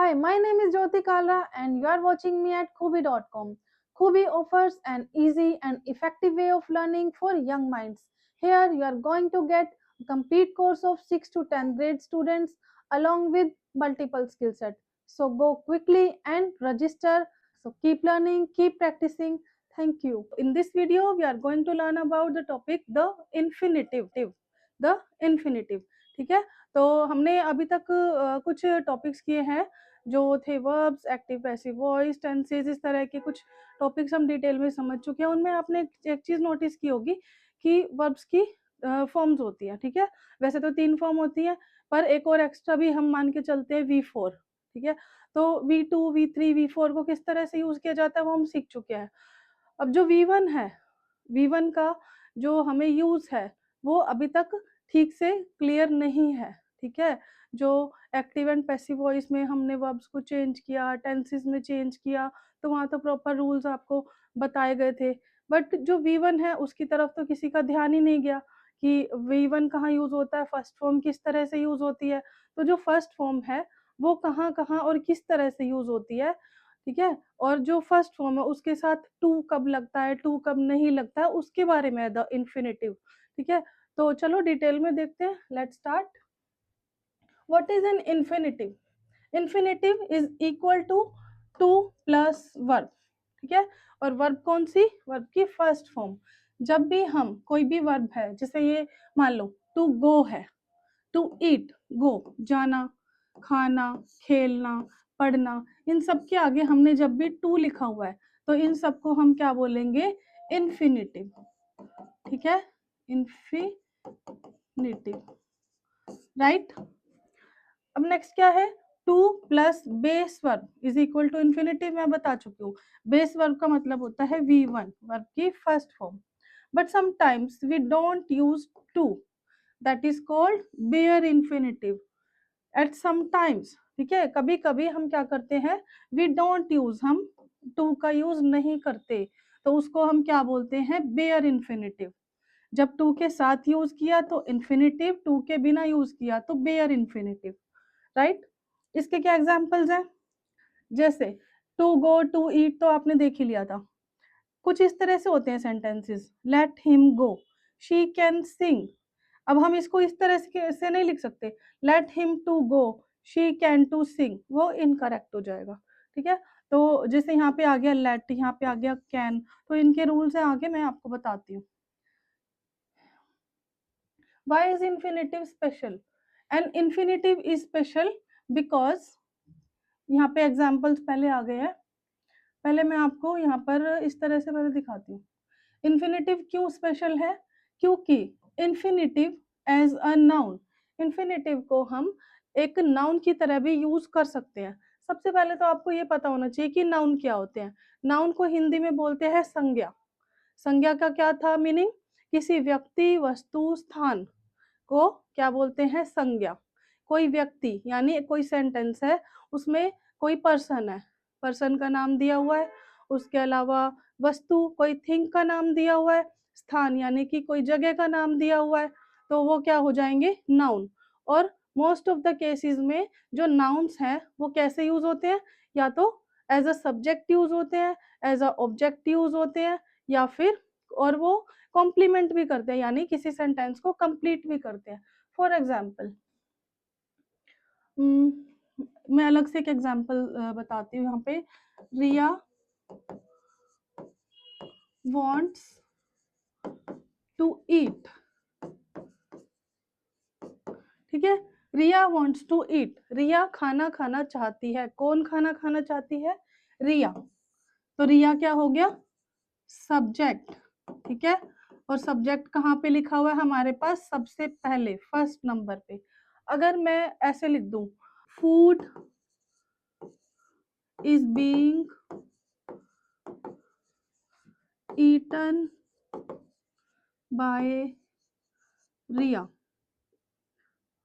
Hi, my name is Jyoti Kalra and you are watching me at Kubi.com. Kubi offers an easy and effective way of learning for young minds. Here you are going to get a complete course of 6 to 10 grade students along with multiple skill set. So go quickly and register. So keep learning, keep practicing. Thank you. In this video we are going to learn about the topic the infinitive. The infinitive. ठीक है, तो हमने अभी तक कुछ topics किए हैं जो थे verbs, active passive voice, tenses, इस तरह के कुछ टॉपिक्स हम डिटेल में समझ चुके हैं। उनमें आपने एक चीज़ नोटिस की होगी कि वर्ब्स की फॉर्म्स होती है। ठीक है, वैसे तो 3 फॉर्म होती हैं पर एक और एक्स्ट्रा भी हम मान के चलते हैं V4। ठीक है, तो V2, V3, V4 को किस तरह से यूज़ किया जाता है वो हम सीख चुके हैं। अब जो V1 है, V1 का जो हमें यूज़ है वो अभी तक ठीक से क्लियर नहीं है। ठीक है, जो एक्टिव एंड पैसिव वॉइस में हमने वर्ब्स को चेंज किया, टेंसेस में चेंज किया, तो वहाँ तो प्रॉपर रूल्स आपको बताए गए थे। बट जो V1 है उसकी तरफ तो किसी का ध्यान ही नहीं गया कि V1 कहाँ यूज़ होता है, फर्स्ट फॉर्म किस तरह से यूज़ होती है। तो जो फर्स्ट फॉर्म है वो कहाँ कहाँ और किस तरह से यूज़ होती है। ठीक है, और जो फर्स्ट फॉर्म है उसके साथ टू कब लगता है, टू कब नहीं लगता है, उसके बारे में द इन्फिनेटिव। ठीक है, तो चलो डिटेल में देखते हैं। Let's start. What is an infinitive? Infinitive is equal to to plus verb. ठीक है, और वर्ब कौन सी? वर्ब की फर्स्ट फॉर्म। जब भी हम कोई भी वर्ब है, जैसे ये मान लो टू गो है, टू ईट, गो जाना, खाना, खेलना, पढ़ना, इन सब के आगे हमने जब भी टू लिखा हुआ है तो इन सबको हम क्या बोलेंगे? इन्फिनेटिव। ठीक है, इन्फिनेटिव, राइट। अब नेक्स्ट क्या है? To plus base verb is equal to infinitive. मैं बता चुकी हूँ, बेस वर्ब का मतलब होता है V1, वर्ब की first form. But sometimes we don't use to, that is called bare infinitive. At some times, ठीक है, कभी कभी हम क्या करते हैं? वी डोंट यूज, हम टू का यूज नहीं करते, तो उसको हम क्या बोलते हैं? Bear infinitive. जब टू के साथ यूज किया तो इन्फिनेटिव, टू के बिना यूज किया तो बेयर इन्फिनेटिव, राइट। इसके क्या एग्जांपल्स हैं? जैसे टू गो, टू ईट तो आपने देख ही लिया था। कुछ इस तरह से होते हैं sentences, let him go, she can sing. अब हम इसको इस तरह से नहीं लिख सकते, let him to go, she can to sing, वो इनकरेक्ट हो जाएगा। ठीक है, तो जैसे यहाँ पे आ गया लेट, यहाँ पे आ गया कैन, तो इनके रूल्स हैं, आगे मैं आपको बताती हूँ। Why is infinitive special? An infinitive is special because, यहाँ पे एग्जाम्पल्स पहले आ गए हैं। पहले मैं आपको यहाँ पर इस तरह से पहले दिखाती हूँ। इन्फिनेटिव क्यों स्पेशल है? क्योंकि infinitive as a noun, infinitive को हम एक नाउन की तरह भी यूज कर सकते हैं। सबसे पहले तो आपको ये पता होना चाहिए कि नाउन क्या होते हैं। नाउन को हिंदी में बोलते हैं संज्ञा। संज्ञा का क्या था मीनिंग? किसी व्यक्ति, वस्तु, स्थान को क्या बोलते हैं? संज्ञा। कोई व्यक्ति यानी कोई सेंटेंस है, उसमें कोई पर्सन है, पर्सन का नाम दिया हुआ है। उसके अलावा वस्तु, कोई थिंग का नाम दिया हुआ है। स्थान यानी कि कोई जगह का नाम दिया हुआ है, तो वो क्या हो जाएंगे? नाउन। और मोस्ट ऑफ द केसेस में जो नाउन्स हैं वो कैसे यूज होते हैं? या तो एज अ सब्जेक्ट यूज होते हैं, एज अ ऑब्जेक्ट यूज होते हैं, या फिर और वो कॉम्प्लीमेंट भी करते हैं, यानी किसी सेंटेंस को कंप्लीट भी करते हैं। फॉर एग्जाम्पल, मैं अलग से एक एग्जाम्पल बताती हूँ यहाँ पे। रिया वॉन्ट्स टू ईट। ठीक है, रिया वॉन्ट्स टू ईट, रिया खाना खाना चाहती है। कौन खाना खाना चाहती है? रिया। तो रिया क्या हो गया? सब्जेक्ट। ठीक है, और सब्जेक्ट कहाँ पे लिखा हुआ है हमारे पास? सबसे पहले फर्स्ट नंबर पे। अगर मैं ऐसे लिख दूं, food is being eaten by Riya,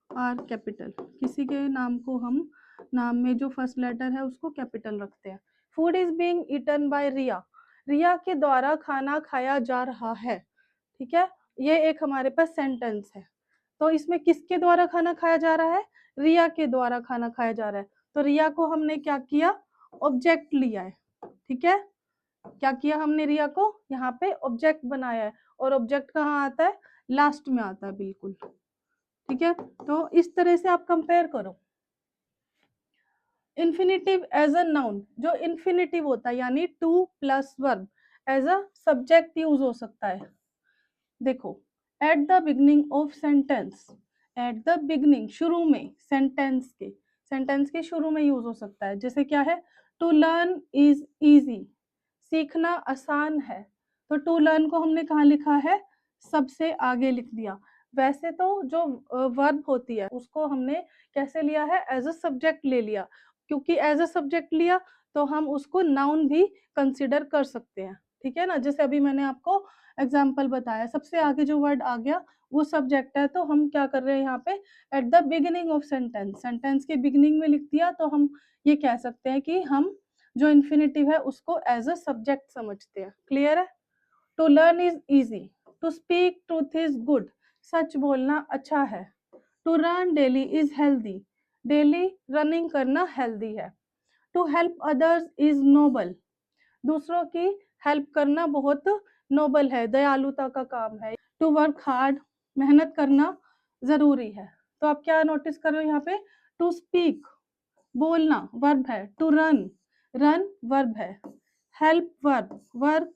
R capital, किसी के नाम को हम, नाम में जो फर्स्ट लेटर है उसको कैपिटल रखते हैं। Food is being eaten by Riya, Riya के द्वारा खाना खाया जा रहा है। ठीक है, ये एक हमारे पास सेंटेंस है। तो इसमें किसके द्वारा खाना खाया जा रहा है? रिया के द्वारा खाना खाया जा रहा है। तो रिया को हमने क्या किया, ऑब्जेक्ट लिया है, ठीक है। क्या किया हमने, रिया को यहाँ पे ऑब्जेक्ट बनाया है, और ऑब्जेक्ट कहाँ आता है, लास्ट में आता है, बिल्कुल ठीक है। तो इस तरह से आप कंपेयर करो। इन्फिनिटिव एज अ नाउन, जो इन्फिनिटिव होता है यानी to plus verb, as a subject use हो सकता है। देखो, at the beginning of sentence, at the beginning शुरू में, सेंटेंस के शुरू में यूज हो सकता है। जैसे क्या है, टू लर्न इज इजी, सीखना आसान है। तो टू लर्न को हमने कहाँ लिखा है, सबसे आगे लिख दिया। वैसे तो जो वर्ब होती है उसको हमने कैसे लिया है, एज अ सब्जेक्ट ले लिया, क्योंकि एज अ सब्जेक्ट लिया तो हम उसको नाउन भी कंसिडर कर सकते हैं, ठीक है ना। जैसे अभी मैंने आपको एग्जाम्पल बताया, सबसे आगे जो वर्ड आ गया वो सब्जेक्ट है, तो हम क्या कर रहे हैं यहाँ पे, at the beginning of sentence, sentence के बिगिनिंग में लिख दिया, तो हम ये कह सकते हैं कि हम जो इन्फिनिटिव है उसको एज अ सब्जेक्ट समझते हैं। क्लियर है। To learn is easy, to speak truth is good, सच बोलना अच्छा है। To run daily is healthy, daily running करना हेल्दी है। To help others is noble, दूसरों की हेल्प करना बहुत नोबल है, दयालुता का काम है। टू वर्क हार्ड, मेहनत करना जरूरी है। तो आप क्या नोटिस कर रहे हो यहाँ पे, टू स्पीक बोलना वर्ब है, टू रन रन वर्ब है, help verb, work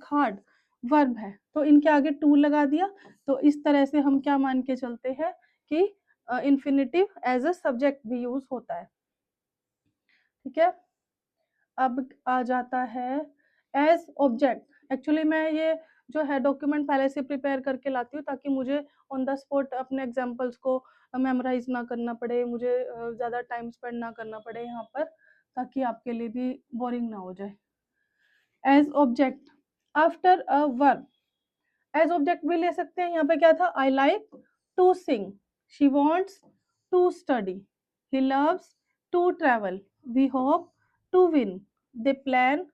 hard verb है, तो इनके आगे टू लगा दिया। तो इस तरह से हम क्या मान के चलते हैं कि इन्फिनिटिव एज अ सब्जेक्ट भी यूज होता है, ठीक है। अब आ जाता है एज ऑब्जेक्ट। एक्चुअली मैं ये जो है डॉक्यूमेंट पहले से प्रिपेयर करके लाती हूँ, ताकि मुझे ऑन द स्पॉट अपने एग्जाम्पल्स को मेमोराइज ना करना पड़े, मुझे ज़्यादा टाइम स्पेंड ना करना पड़े यहाँ पर, ताकि आपके लिए भी बोरिंग ना हो जाए। As object after a verb, as object भी ले सकते हैं। यहाँ पे क्या था, I like to sing, she wants to study, he loves to travel, we hope to win, they plan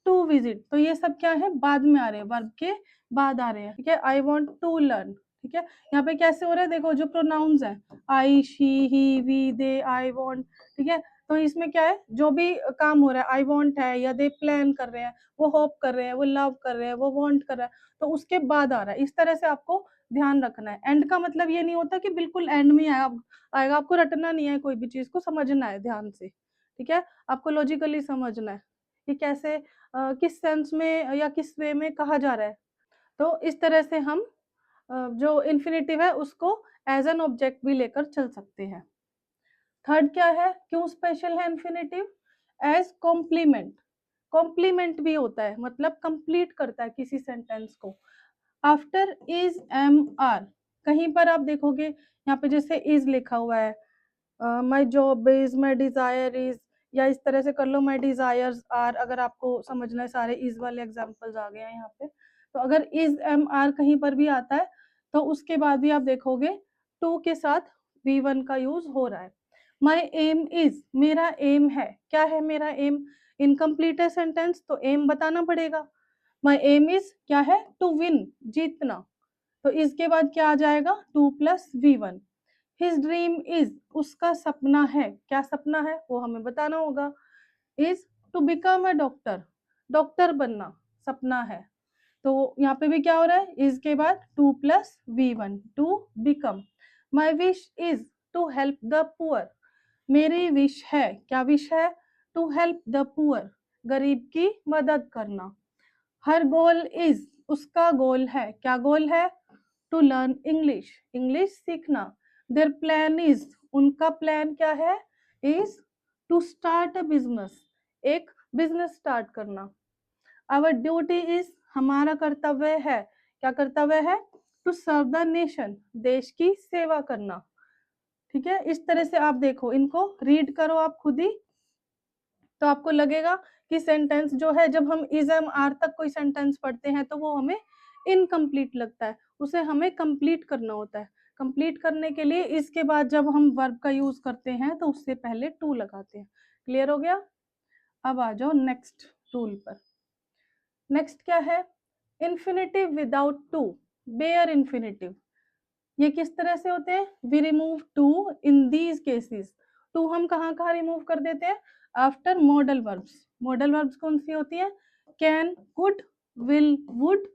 to visit. तो ये सब क्या है, बाद में आ रहे हैं, वर्ब के बाद आ रहे हैं, ठीक है। आई वॉन्ट टू लर्न, ठीक है। यहाँ पे कैसे हो रहा है, देखो जो प्रोनाउंस है, I, she, he, we, they, I want, ठीक है। तो इसमें क्या है, जो भी काम हो रहा है, आई वॉन्ट है या दे प्लान कर रहे हैं, वो होप कर रहे हैं, वो लव कर रहे हैं, वो वॉन्ट कर रहा है, तो उसके बाद आ रहा है। इस तरह से आपको ध्यान रखना है। एंड का मतलब ये नहीं होता कि बिल्कुल एंड में आएगा, आपको रटना नहीं है, कोई भी चीज को समझना है ध्यान से, ठीक है। आपको लॉजिकली समझना है कि कैसे किस सेंस में या किस वे में कहा जा रहा है। तो इस तरह से हम जो इन्फिनिटिव है उसको एज एन ऑब्जेक्ट भी लेकर चल सकते हैं। थर्ड क्या है, क्यों स्पेशल है इन्फिनिटिव, एज कॉम्प्लीमेंट, कॉम्प्लीमेंट भी होता है, मतलब कंप्लीट करता है किसी सेंटेंस को। आफ्टर इज एम आर, कहीं पर आप देखोगे यहाँ पे जैसे इज लिखा हुआ है, my job is, my desire is, या इस तरह से कर लो, माई डिजायर्स आर, अगर आपको समझना है, सारे इज वाले एग्जाम्पल्स आ गए हैं यहाँ पे। तो अगर इज एम आर कहीं पर भी आता है तो उसके बाद भी आप देखोगे टू के साथ वी वन का यूज हो रहा है। माई एम इज, मेरा एम है, क्या है मेरा एम, इनकम्प्लीट है सेंटेंस तो एम बताना पड़ेगा। माई एम इज क्या है, टू विन, जीतना, तो इसके बाद क्या आ जाएगा, to plus V one. His dream is, उसका सपना है, क्या सपना है वो हमें बताना होगा। Is to become a doctor, doctor बनना सपना है, तो यहाँ पे भी क्या हो रहा है, इज के बाद to plus V one, to become. My wish is to help the poor, मेरी विश है, क्या विश है, टू हेल्प द पुअर, गरीब की मदद करना। हर गोल इज, उसका गोल है, क्या गोल है, टू लर्न इंग्लिश, इंग्लिश सीखना। देयर प्लान इज, उनका प्लान क्या है, is to start a business, एक बिजनेस स्टार्ट करना। आवर ड्यूटी इज, हमारा कर्तव्य है, क्या कर्तव्य है, टू सर्व द नेशन, देश की सेवा करना, ठीक है। इस तरह से आप देखो, इनको रीड करो आप खुद ही, तो आपको लगेगा कि सेंटेंस जो है, जब हम इज एम आर तक कोई सेंटेंस पढ़ते हैं तो वो हमें इनकम्प्लीट लगता है, उसे हमें कंप्लीट करना होता है। कंप्लीट करने के लिए इसके बाद जब हम वर्ब का यूज करते हैं तो उससे पहले टू लगाते हैं। क्लियर हो गया। अब आ जाओ नेक्स्ट रूल पर। नेक्स्ट क्या है, infinitive without to, bare infinitive. ये किस तरह से होते हैं, we remove to in these cases, to हम कहाँ कहाँ रिमूव कर देते हैं? After modal verbs. Modal verbs कौन सी होती है? Can, could, will, would.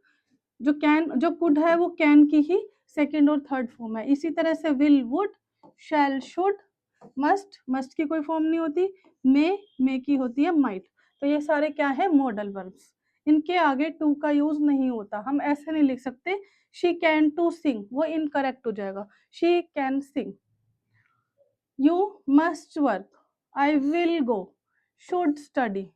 जो कुड है वो कैन की ही सेकेंड और थर्ड फॉर्म है। इसी तरह से will, would, shall, should, must की कोई फॉर्म नहीं होती, मे की होती है माइट। तो ये सारे क्या है? Modal verbs. इनके आगे टू का यूज नहीं होता। हम ऐसे नहीं लिख सकते शी कैन टू सिंग, वो इनकरेक्ट हो जाएगा। She can sing. You must work, I will go, should study,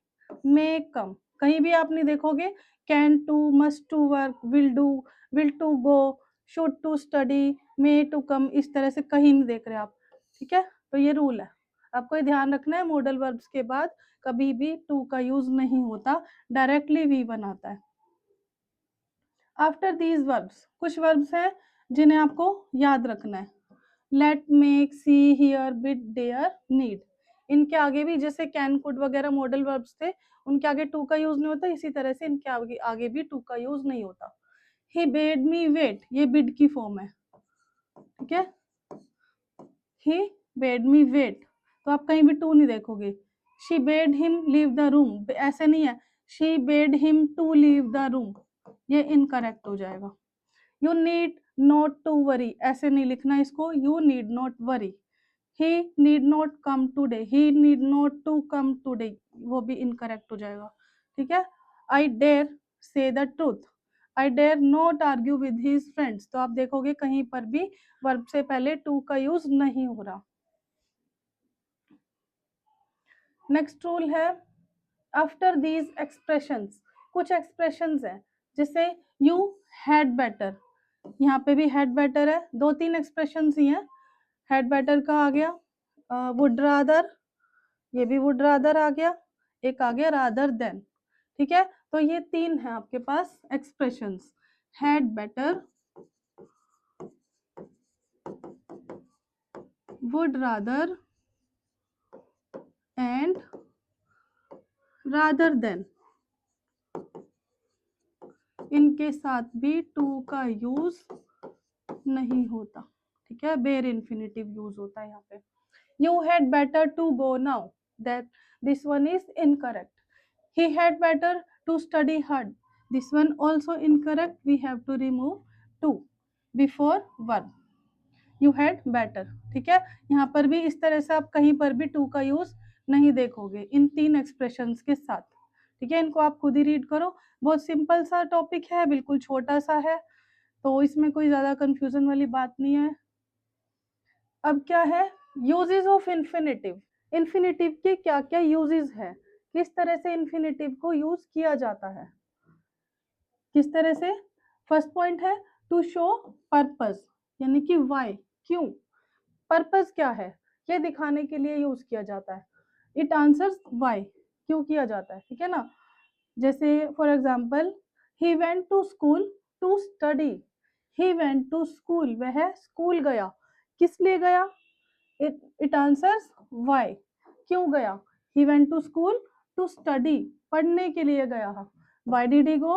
may come. कहीं भी आप नहीं देखोगे can to, must to work, will to go, should to study, may to come, इस तरह से कहीं नहीं देख रहे आप। ठीक है, तो ये रूल है, आपको ये ध्यान रखना है। मॉडल वर्ब्स के बाद कभी भी टू का यूज नहीं होता, डायरेक्टली वी बन आता है। आफ्टर दीज वर्ब्स, कुछ वर्ब्स हैं जिन्हें आपको याद रखना है। Let, make, see, hear, bid, dare, need. इनके आगे भी जैसे कैन, कुड वगैरह मॉडल वर्ब्स थे, उनके आगे टू का यूज नहीं होता, इसी तरह से इनके आगे भी टू का यूज नहीं होता। ही बेड मी वेट, ये बिड की फॉर्म है। ठीक है, ही बेड मी वेट, तो आप कहीं भी टू नहीं देखोगे। She bade him leave the room, ऐसे नहीं है, she bade him to leave the room, ये इनकरेक्ट हो जाएगा। You need not to worry, ऐसे नहीं लिखना इसको, you need not worry. he need not come today, he need not to come today, वो भी इनकरेक्ट हो जाएगा। ठीक है, I dare say the truth, I dare not argue with his friends, तो आप देखोगे कहीं पर भी वर्ब से पहले टू का यूज नहीं हो रहा। नेक्स्ट रूल है आफ्टर दीज एक्सप्रेशंस। कुछ एक्सप्रेशंस है जैसे यू हैड बेटर, यहाँ पे भी हैड बेटर है, दो तीन एक्सप्रेशंस ही हैं। हैड बेटर का आ गया, वुड रादर, ये भी वुड रादर आ गया, एक आ गया रादर देन। ठीक है, तो ये तीन है आपके पास expressions, had better, would rather and rather than. इनके साथ भी टू का यूज नहीं होता। ठीक है, बेर इन्फिनिटिव यूज होता है यहाँ पे। You had better to go now, that this one is incorrect. He had better to study hard, this one also incorrect, we have to remove to before verb। You had better। ठीक है, यहाँ पर भी इस तरह से आप कहीं पर भी टू का यूज नहीं देखोगे इन तीन एक्सप्रेशंस के साथ। ठीक है, इनको आप खुद ही रीड करो, बहुत सिंपल सा टॉपिक है, बिल्कुल छोटा सा है, तो इसमें कोई ज्यादा कंफ्यूजन वाली बात नहीं है। अब क्या है यूजेस ऑफ इन्फिनेटिव। इन्फिनेटिव के क्या क्या यूजेस है, किस तरह से इन्फिनेटिव को यूज किया जाता है, किस तरह से। फर्स्ट पॉइंट है टू शो पर्पस, यानी कि वाई, क्यों, पर्पस क्या है, ये दिखाने के लिए यूज किया जाता है। इट आंसर्स वाई, क्यों किया जाता है। ठीक है ना, जैसे for example he went to school to study, he went to school, वह स्कूल गया, किस लिए गया, इट आंसर्स वाई, क्यों गया। He went to school to study, पढ़ने के लिए गया। Why did he go,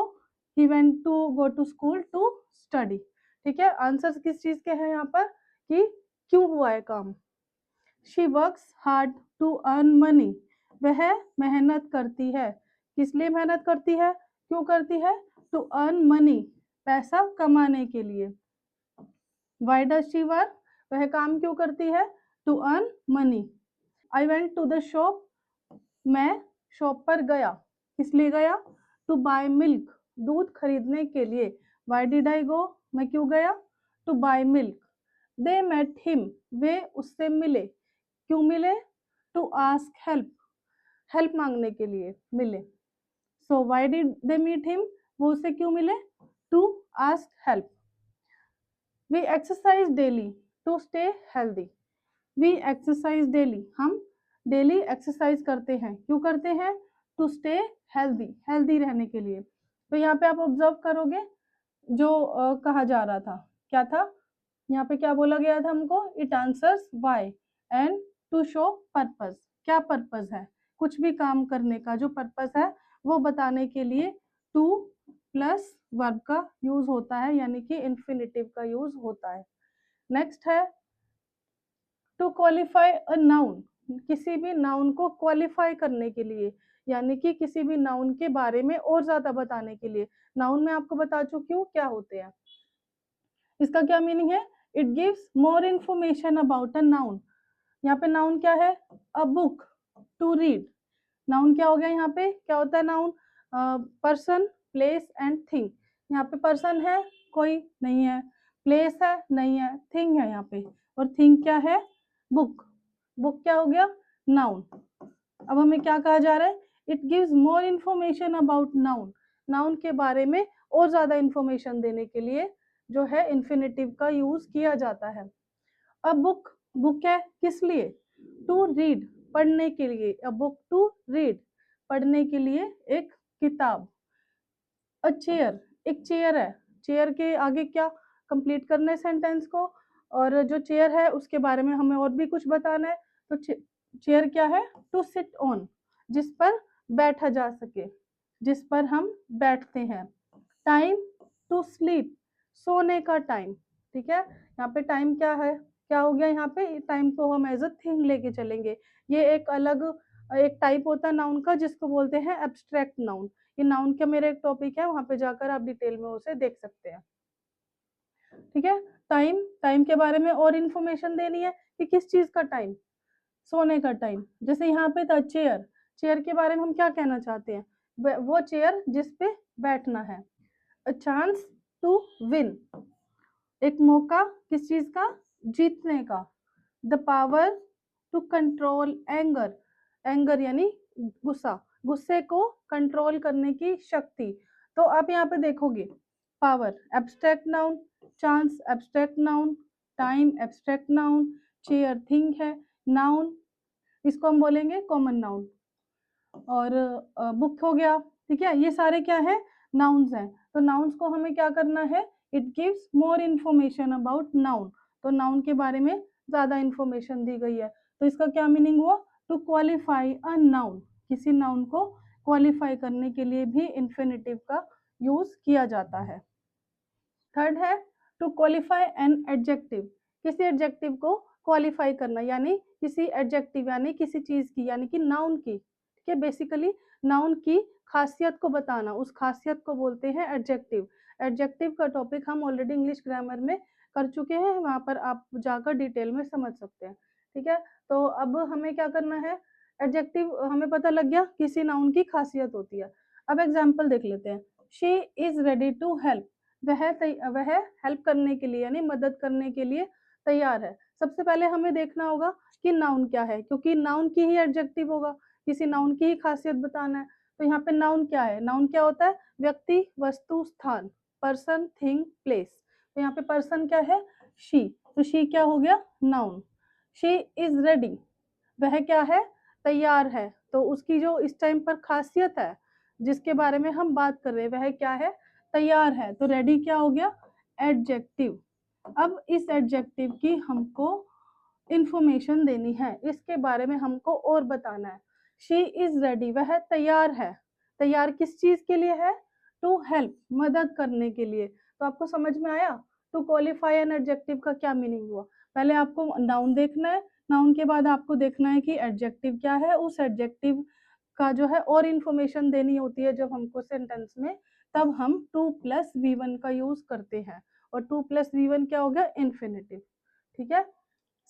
he went to go to school to study. ठीक है, आंसर्स किस चीज के हैं यहाँ पर कि क्यों हुआ है काम। She works hard to earn money, वह मेहनत करती है, किस लिए मेहनत करती है, क्यों करती है, टू अर्न मनी, पैसा कमाने के लिए। वाई डज शी वर्क, वह काम क्यों करती है, to earn money. I went to the shop, मैं शॉप पर गया, किस लिए गया, टू बाय मिल्क, दूध खरीदने के लिए। वाई डिड आई गो, मैं क्यों गया, to buy milk. They met him, वे उससे मिले, क्यों मिले, टू आस्क हेल्प, हेल्प मांगने के लिए मिले। So why did they meet him, वो उससे क्यों मिले, to ask help. We exercise daily to stay healthy, we exercise daily, हम डेली एक्सरसाइज करते हैं, क्यों करते हैं, टू स्टे हेल्दी, हेल्दी रहने के लिए। तो यहाँ पे आप ऑब्जर्व करोगे जो कहा जा रहा था क्या था, यहाँ पे क्या बोला गया था हमको, it answers why and to show purpose. क्या पर्पस है, कुछ भी काम करने का जो पर्पस है वो बताने के लिए टू प्लस वर्ब का यूज होता है, यानी कि इन्फिनिटिव का यूज होता है। नेक्स्ट है टू क्वालिफाई अ नाउन, किसी भी नाउन को क्वालिफाई करने के लिए, यानी कि किसी भी नाउन के बारे में और ज्यादा बताने के लिए। नाउन मैं आपको बता चुकी हूँ क्या होते हैं। इसका क्या मीनिंग है? It gives more information about a noun. यहाँ पे नाउन क्या है? A book to read. Noun क्या हो गया? यहाँ पे क्या होता है noun? Person, place and thing. यहाँ पे पर्सन है, कोई नहीं है, प्लेस है, नहीं है, थिंग है यहाँ पे, और थिंग क्या है? बुक। बुक क्या हो गया? नाउन। अब हमें क्या कहा जा रहा है? It gives more information about noun. Noun के बारे में और ज्यादा इंफॉर्मेशन देने के लिए जो है इन्फिनेटिव का यूज किया जाता है। अब बुक, बुक है किस लिए? टू रीड, पढ़ने के लिए। अ बुक टू रीड, पढ़ने के लिए एक किताब। अ चेयर, एक चेयर है। चेयर के आगे क्या कंप्लीट करना है सेंटेंस को, और जो चेयर है उसके बारे में हमें और भी कुछ बताना है। तो चेयर क्या है? टू सिट ऑन, जिस पर बैठा जा सके, जिस पर हम बैठते हैं। टाइम, टू स्लीप, सोने का टाइम। ठीक है, यहाँ पे टाइम क्या है? क्या हो गया? यहाँ पे टाइम को हम एज अ थिंग लेके चलेंगे। ये एक अलग एक टाइप होता है नाउन का, जिसको बोलते हैं एब्स्ट्रैक्ट नाउन। ये नाउन का मेरा एक टॉपिक है, वहां पे जाकर आप डिटेल में उसे देख सकते हैं। ठीक है, टाइम, टाइम के बारे में और इंफॉर्मेशन देनी है कि किस चीज का टाइम? सोने का टाइम। जैसे यहाँ पे था चेयर, चेयर के बारे में हम क्या कहना चाहते हैं? वो चेयर जिस पे बैठना है। अ चांस टू विन, एक मौका किस चीज का? जीतने का। The power to control anger, anger यानी गुस्सा, गुस्से को कंट्रोल करने की शक्ति। तो आप यहाँ पे देखोगे, power abstract noun, chance abstract noun, time abstract noun, chair thing है नाउन, इसको हम बोलेंगे कॉमन नाउन। और बुक हो गया। ठीक है, ये सारे क्या है? नाउन्स हैं। तो नाउन्स को हमें क्या करना है? It gives more information about noun. तो नाउन के बारे में ज्यादा इंफॉर्मेशन दी गई है। तो इसका क्या मीनिंग हुआ? टू क्वालिफाई अ नाउन, किसी नाउन को क्वालिफाई करने के लिए भी इंफिनिटिव का यूज किया जाता है। थर्ड है टू क्वालिफाई एन एडजेक्टिव, किसी एडजेक्टिव को क्वालिफाई करना, यानी किसी एडजेक्टिव यानी किसी चीज की, यानी कि नाउन की। ठीक है, बेसिकली नाउन की खासियत को बताना, उस खासियत को बोलते हैं एडजेक्टिव। एडजेक्टिव का टॉपिक हम ऑलरेडी इंग्लिश ग्रामर में कर चुके हैं, वहां पर आप जाकर डिटेल में समझ सकते हैं। ठीक है, तो अब हमें क्या करना है? एडजेक्टिव हमें पता लग गया किसी नाउन की खासियत होती है। अब एग्जाम्पल देख लेते हैं। She is ready to help, वह हेल्प करने के लिए यानी मदद करने के लिए तैयार है। सबसे पहले हमें देखना होगा कि नाउन क्या है, क्योंकि नाउन की ही एडजेक्टिव होगा, किसी नाउन की ही खासियत बताना है। तो यहाँ पे नाउन क्या है? नाउन क्या होता है? व्यक्ति, वस्तु, स्थान, पर्सन, थिंग, प्लेस। तो यहाँ पे पर्सन क्या है? शी, तो शी क्या हो गया? नाउन। शी इज रेडी, वह क्या है? तैयार है। तो उसकी जो इस टाइम पर खासियत है, जिसके बारे में हम बात कर रहे हैं, वह क्या है? तैयार है। तो रेडी क्या हो गया? एडजेक्टिव। अब इस एडजेक्टिव की हमको इंफॉर्मेशन देनी है, इसके बारे में हमको और बताना है। शी इज रेडी, वह तैयार है। तैयार किस चीज के लिए है? टू हेल्प, मदद करने के लिए। तो आपको समझ में आया टू क्वालिफाई एन एडजेक्टिव का क्या मीनिंग हुआ? पहले आपको नाउन देखना है, नाउन के बाद आपको देखना है कि एडजेक्टिव क्या है, उस एडजेक्टिव का जो है और इंफॉर्मेशन देनी होती है जब हमको सेंटेंस में, तब हम टू प्लस वी वन का यूज करते हैं। और टू प्लस वी वन क्या हो गया? इन्फिनेटिव। ठीक है,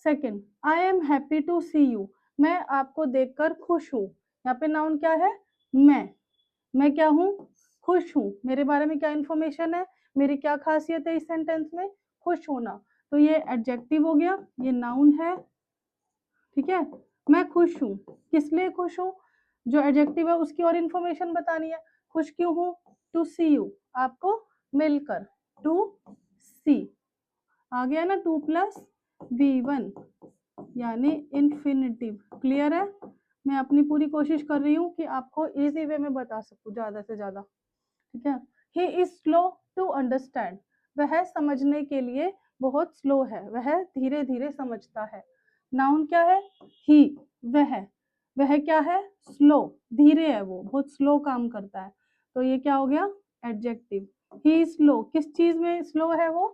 second, I am happy to see you, मैं आपको देखकर खुश हूँ। यहाँ पे नाउन क्या है? मैं क्या हूँ? खुश हूँ। मेरे बारे में क्या इंफॉर्मेशन है? मेरी क्या खासियत है इस सेंटेंस में? खुश होना। तो ये एडजेक्टिव हो गया, ये नाउन है। ठीक है, मैं खुश हूँ, किस लिए खुश हूँ? जो एडजेक्टिव है उसकी और इंफॉर्मेशन बतानी है। खुश क्यों हूँ? टू सी यू, आपको मिलकर। टू सी आ गया ना, टू प्लस वी वन यानी इन्फिनिटिव। क्लियर है? मैं अपनी पूरी कोशिश कर रही हूँ कि आपको इजी वे में बता सकूँ ज्यादा से ज्यादा। ठीक है, he is slow to understand, वह समझने के लिए बहुत स्लो है, वह धीरे धीरे समझता है। नाउन क्या है? ही, वह क्या है? स्लो, धीरे है, वो बहुत स्लो काम करता है। तो ये क्या हो गया? एडजेक्टिव। ही स्लो, किस चीज में स्लो है वो?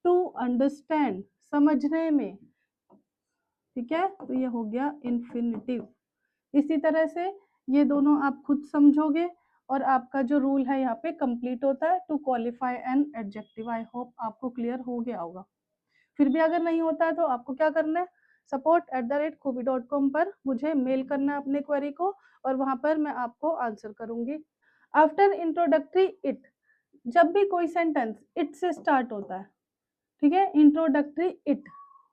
टू अंडरस्टैंड, समझने में। ठीक है, तो ये हो गया इन्फिनिटिव। इसी तरह से ये दोनों आप खुद समझोगे और आपका जो रूल है यहाँ पे कंप्लीट होता है to qualify an adjective. I hope आपको क्लियर हो गया होगा। फिर भी अगर नहीं होता है तो आपको क्या करना है, support@खूबी.com पर मुझे मेल करना है अपने क्वेरी को, और वहां पर मैं आपको आंसर करूंगी। आफ्टर इंट्रोडक्टरी इट, जब भी कोई सेंटेंस इट से स्टार्ट होता है, ठीक है, इंट्रोडक्टरी इट,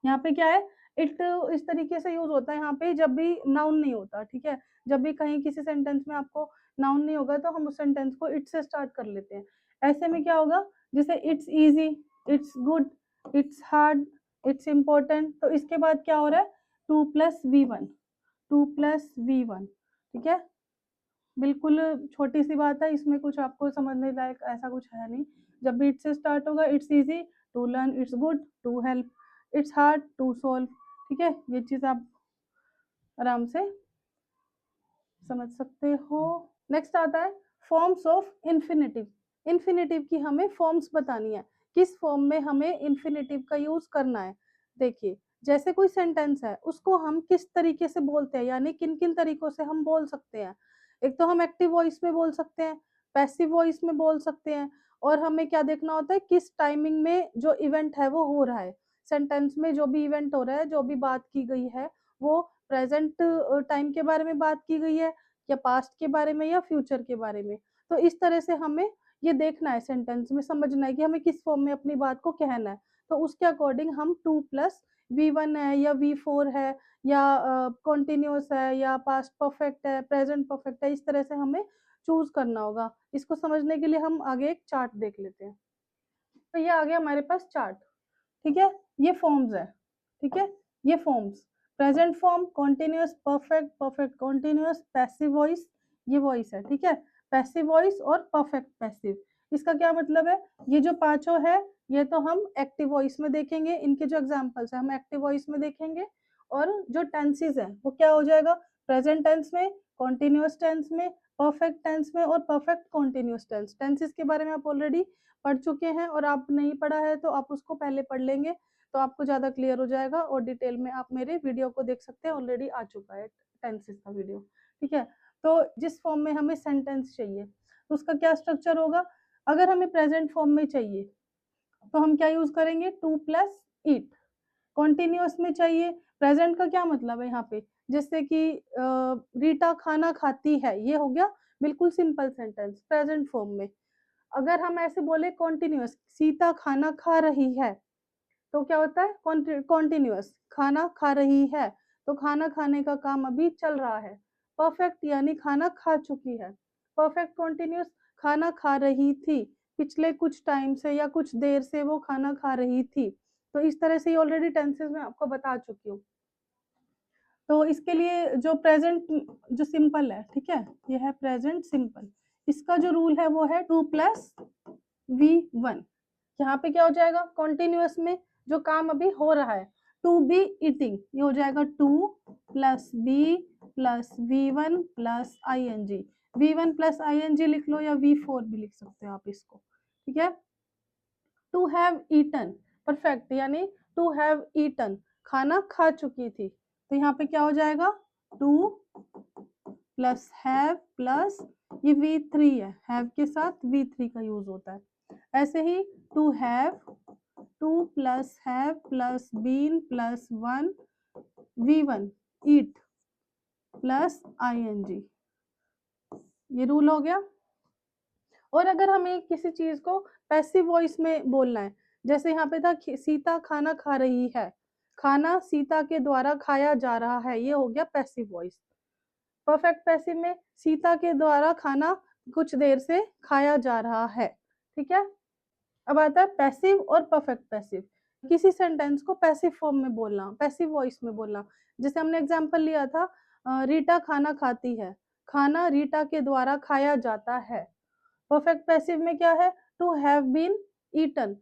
यहाँ पे क्या है, इट इस तरीके से यूज होता है यहाँ पे जब भी नाउन नहीं होता, ठीक है। जब भी कहीं किसी सेंटेंस में आपको नाउन नहीं होगा तो हम उस सेंटेंस को इट से स्टार्ट कर लेते हैं। ऐसे में क्या होगा, जैसे it's easy, it's good, it's hard, it's important, तो इसके बाद क्या हो रहा है, 2+V1, 2+V1, ठीक है। बिल्कुल छोटी सी बात है, इसमें कुछ आपको समझने लायक ऐसा कुछ है नहीं। जब भी इट से स्टार्ट होगा, it's easy to learn, it's good to help, it's hard to solve, ठीक है। ये चीज आप आराम से समझ सकते हो। नेक्स्ट आता है फॉर्म्स ऑफ इन्फिनेटिव। इन्फिनेटिव की हमें फॉर्म्स बतानी है, किस फॉर्म में हमें इन्फिनेटिव का यूज करना है। देखिए, जैसे कोई सेंटेंस है उसको हम किस तरीके से बोलते हैं, यानी किन किन तरीकों से हम बोल सकते हैं। एक तो हम एक्टिव वॉइस में बोल सकते हैं, पैसिव वॉइस में बोल सकते हैं, और हमें क्या देखना होता है, किस टाइमिंग में जो इवेंट है वो हो रहा है। सेंटेंस में जो भी इवेंट हो रहा है, जो भी बात की गई है, वो प्रेजेंट टाइम के बारे में बात की गई है, या पास्ट के बारे में, या फ्यूचर के बारे में। तो इस तरह से हमें ये देखना है, सेंटेंस में समझना है कि हमें किस फॉर्म में अपनी बात को कहना है। तो उसके अकॉर्डिंग हम 2+V1 है, या V4 है, या कॉन्टिन्यूस है, या पास्ट परफेक्ट है, प्रेजेंट परफेक्ट है, इस तरह से हमें चूज करना होगा। इसको समझने के लिए हम आगे एक चार्ट देख लेते हैं। तो ये आ गया हमारे पास चार्ट, ठीक है। ये फॉर्म्स है, ठीक है, ये forms, present form, continuous, perfect, perfect continuous, passive voice, ये वॉइस है, ठीक है। पैसिव वॉइस और परफेक्ट पैसिव, इसका क्या मतलब है, ये जो पांचों है ये तो हम एक्टिव वॉइस में देखेंगे, इनके जो एग्जांपल्स है हम एक्टिव वॉइस में देखेंगे। और जो टेंसेस है वो क्या हो जाएगा, प्रेजेंट टेंस में, कॉन्टिन्यूस टेंस में, परफेक्ट टेंस में, और परफेक्ट कॉन्टिन्यूस टेंस। टेंसेस के बारे में आप ऑलरेडी पढ़ चुके हैं, और आप नहीं पढ़ा है तो आप उसको पहले पढ़ लेंगे तो आपको ज़्यादा क्लियर हो जाएगा, और डिटेल में आप मेरे वीडियो को देख सकते हैं, ऑलरेडी आ चुका है टेंसेस का वीडियो, ठीक है। तो जिस फॉर्म में हमें सेंटेंस चाहिए तो उसका क्या स्ट्रक्चर होगा, अगर हमें प्रेजेंट फॉर्म में चाहिए तो हम क्या यूज करेंगे, 2+इट। कॉन्टिन्यूस में चाहिए, प्रेजेंट का क्या मतलब है यहाँ पे, जैसे कि रीटा खाना खाती है, ये हो गया बिल्कुल सिंपल सेंटेंस प्रेजेंट फॉर्म में। अगर हम ऐसे बोले कॉन्टिन्यूस, सीता खाना खा रही है, तो क्या होता है, कॉन्टिन्यूस, खाना खा रही है, तो खाना खाने का काम अभी चल रहा है। परफेक्ट यानी खाना खा चुकी है। परफेक्ट कॉन्टिन्यूस, खाना खा रही थी, पिछले कुछ टाइम से या कुछ देर से वो खाना खा रही थी। तो इस तरह से ऑलरेडी टेंसेस में आपको बता चुकी हूँ। तो इसके लिए जो प्रेजेंट जो सिंपल है, ठीक है, ये है प्रेजेंट सिंपल, इसका जो रूल है वो है 2+V1। यहाँ पे क्या हो जाएगा, कॉन्टिन्यूस में जो काम अभी हो रहा है, टू बी ईटिंग, ये हो जाएगा 2+B+V1+ING। V1+ING लिख लो, या V4 भी लिख सकते हो आप इसको, ठीक है। टू हैव ईटन, परफेक्ट यानी टू हैव ईटन, खाना खा चुकी थी, तो यहाँ पे क्या हो जाएगा, 2+हैव प्लस ये V3 है, हैव के साथ V3 का यूज होता है। ऐसे ही टू हैव, 2+हैव plus been plus 1 V1 eat plus ING, ये रूल हो गया। और अगर हमें किसी चीज को पैसिव वॉइस में बोलना है, जैसे यहाँ पे था सीता खाना खा रही है, खाना सीता के द्वारा खाया जा रहा है, ये हो गया पैसिव वॉइस। परफेक्ट पैसिव में सीता के द्वारा खाना कुछ देर से खाया जा रहा है, ठीक है। अब आता है पैसिव और परफेक्ट पैसिव। किसी सेंटेंस को पैसिव फॉर्म में बोलना, पैसिव वॉइस में बोलना, जैसे हमने एग्जांपल लिया था, रीटा खाना खाती है, खाना रीटा के द्वारा खाया जाता है। परफेक्ट पैसिव में क्या है, टू हैव बीन ईटन,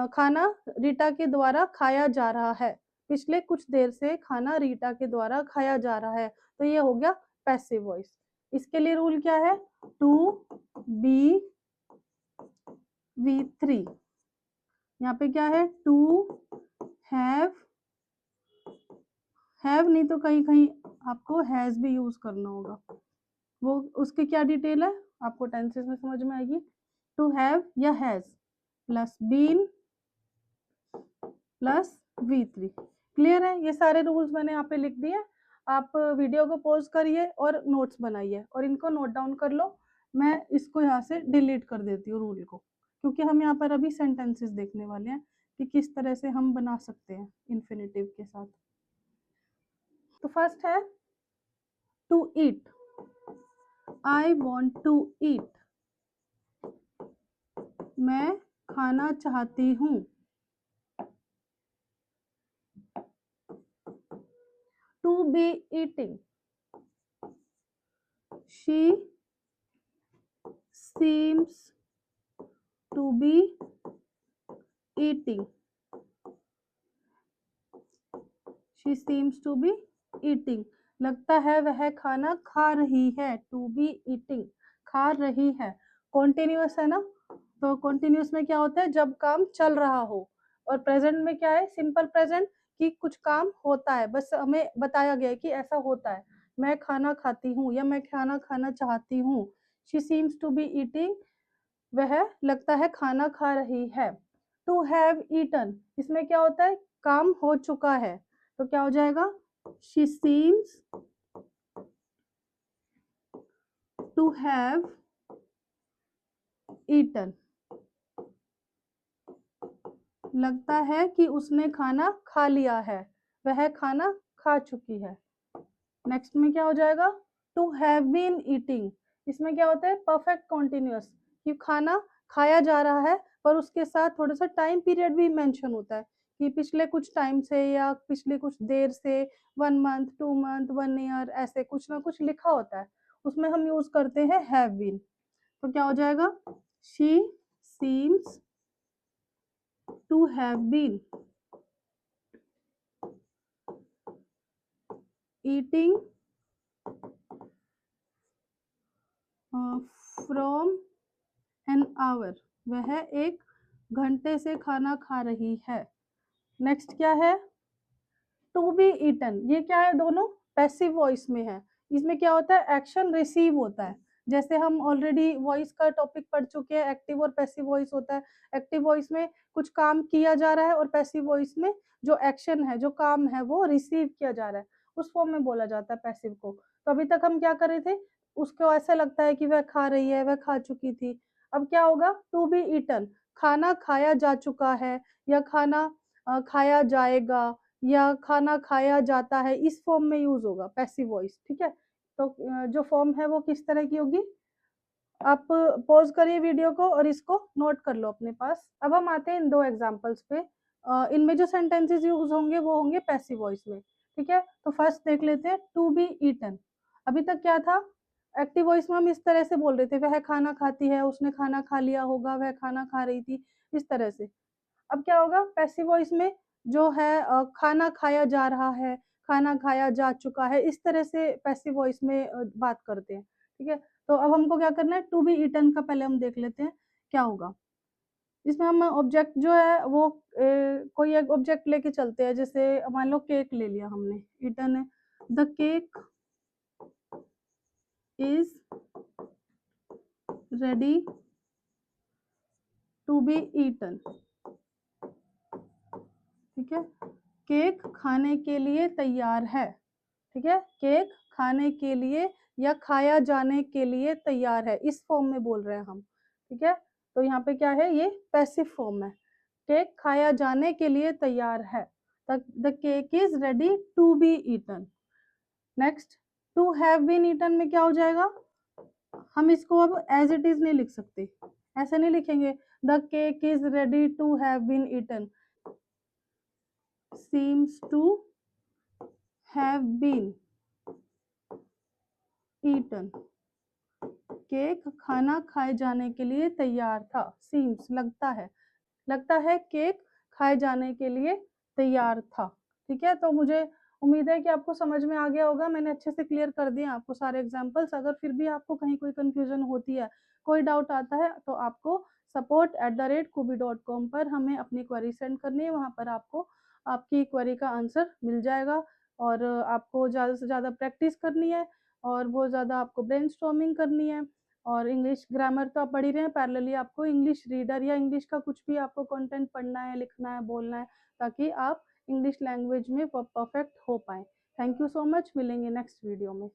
खाना रीटा के द्वारा खाया जा रहा है, पिछले कुछ देर से खाना रीटा के द्वारा खाया जा रहा है, तो ये हो गया पैसिव वॉइस। इसके लिए रूल क्या है, 2B V3, यहाँ पे क्या है, टू हैव हैव नहीं तो कहीं कहीं आपको हैज़ भी यूज करना होगा, वो उसकी क्या डिटेल है आपको टेंसेस में समझ में आएगी। टू हैव या has plus been plus V3। Clear है, ये सारे रूल्स मैंने यहाँ पे लिख दिए। आप वीडियो को पॉज करिए और नोट्स बनाइए और इनको नोट डाउन कर लो। मैं इसको यहाँ से डिलीट कर देती हूँ रूल को, क्योंकि हम यहाँ पर अभी सेंटेंसेस देखने वाले हैं कि किस तरह से हम बना सकते हैं इन्फिनेटिव के साथ। तो फर्स्ट है to eat, I want to eat, मैं खाना चाहती हूँ। To be eating, she seems to be eating, she seems to be eating, लगता है वह खाना खा रही है। टू बी ईटिंग, खा रही है, कॉन्टिन्यूअस है ना, तो कॉन्टिन्यूअस में क्या होता है जब काम चल रहा हो, और प्रेजेंट में क्या है सिंपल प्रेजेंट कि कुछ काम होता है, बस हमें बताया गया है कि ऐसा होता है। मैं खाना खाती हूँ या मैं खाना खाना चाहती हूँ। She seems to be eating, वह लगता है खाना खा रही है। टू हैव ईटन, इसमें क्या होता है काम हो चुका है, तो क्या हो जाएगा she seems to have eaten, लगता है कि उसने खाना खा लिया है, वह खाना खा चुकी है। नेक्स्ट में क्या हो जाएगा टू हैव बीन ईटिंग, इसमें क्या होता है परफेक्ट कॉन्टिन्यूअस, कि खाना खाया जा रहा है पर उसके साथ थोड़ा सा टाइम पीरियड भी मेंशन होता है कि पिछले कुछ टाइम से या पिछले कुछ देर से, 1 मंथ 2 मंथ 1 ईयर, ऐसे कुछ ना कुछ लिखा होता है, उसमें हम यूज करते हैं हैव बीन। तो क्या हो जाएगा she seems to have been eating from an hour, वह 1 घंटे से खाना खा रही है। नेक्स्ट क्या है टू बी ईटन, ये क्या है दोनों पैसिव वॉइस में है, इसमें क्या होता है एक्शन रिसीव होता है। जैसे हम ऑलरेडी वॉइस का टॉपिक पढ़ चुके हैं, एक्टिव और पैसिव वॉइस होता है। एक्टिव वॉइस में कुछ काम किया जा रहा है और पैसिव वॉइस में जो एक्शन है जो काम है वो रिसीव किया जा रहा है, उस फॉर्म में बोला जाता है पैसिव को। तो अभी तक हम क्या कर रहे थे, उसको ऐसा लगता है कि वह खा रही है, वह खा चुकी थी। अब क्या होगा टू बी ईटन, खाना खाया जा चुका है या खाना खाया जाएगा या खाना खाया जाता है, इस फॉर्म में यूज होगा पैसिव वॉइस। ठीक है, तो जो फॉर्म है वो किस तरह की होगी, आप पॉज करिए वीडियो को और इसको नोट कर लो अपने पास। अब हम आते हैं इन 2 एग्जांपल्स पे। इनमें जो सेंटेंसेस यूज होंगे वो होंगे पैसिव वॉइस में। ठीक है, तो फर्स्ट देख लेते हैं टू बी ईटन। अभी तक क्या था एक्टिव वॉइस में हम इस तरह से बोल रहे थे वह खाना खाती है, उसने खाना खा लिया होगा, वह खाना खा रही थी, इस तरह से। अब क्या होगा पैसिव वॉइस में जो है खाना खाया जा रहा है, खाना खाया जा चुका है, इस तरह से पैसिव वॉइस में बात करते हैं। ठीक है, तो अब हमको क्या करना है टू बी ईटन का पहले हम देख लेते हैं क्या होगा। इसमें हम ऑब्जेक्ट जो है वो कोई एक ऑब्जेक्ट लेके चलते हैं, जैसे मान लो केक ले लिया हमने, ईटन है, the cake is ready to be eaten. ठीक है, केक खाने के लिए तैयार है। ठीक है, केक खाने के लिए या खाया जाने के लिए तैयार है, इस फॉर्म में बोल रहे हैं हम। ठीक है, तो यहाँ पे क्या है ये पैसिव फॉर्म है, केक खाया जाने के लिए तैयार है। The cake is ready to be eaten. Next to have been eaten में क्या हो जाएगा, हम इसको अब एज इट इज नहीं लिख सकते, ऐसे नहीं लिखेंगे the cake is ready to have been eaten, seems to have been eaten, cake खाना खाए जाने के लिए तैयार था। seems लगता है केक खाए जाने के लिए तैयार था। ठीक है, तो मुझे उम्मीद है कि आपको समझ में आ गया होगा, मैंने अच्छे से क्लियर कर दिए आपको सारे एग्जांपल्स। अगर फिर भी आपको कहीं कोई कंफ्यूजन होती है, कोई डाउट आता है, तो आपको support@kubi.com पर हमें अपनी क्वेरी सेंड करनी है, वहां पर आपको आपकी क्वेरी का आंसर मिल जाएगा। और आपको ज़्यादा से ज़्यादा प्रैक्टिस करनी है और बहुत ज़्यादा आपको ब्रेनस्टॉर्मिंग करनी है। और इंग्लिश ग्रामर तो आप पढ़ ही रहे हैं, पैरेलली आपको इंग्लिश रीडर या इंग्लिश का कुछ भी आपको कंटेंट पढ़ना है, लिखना है, बोलना है, ताकि आप इंग्लिश लैंग्वेज में परफेक्ट हो पाएँ। थैंक यू सो मच, मिलेंगे नेक्स्ट वीडियो में।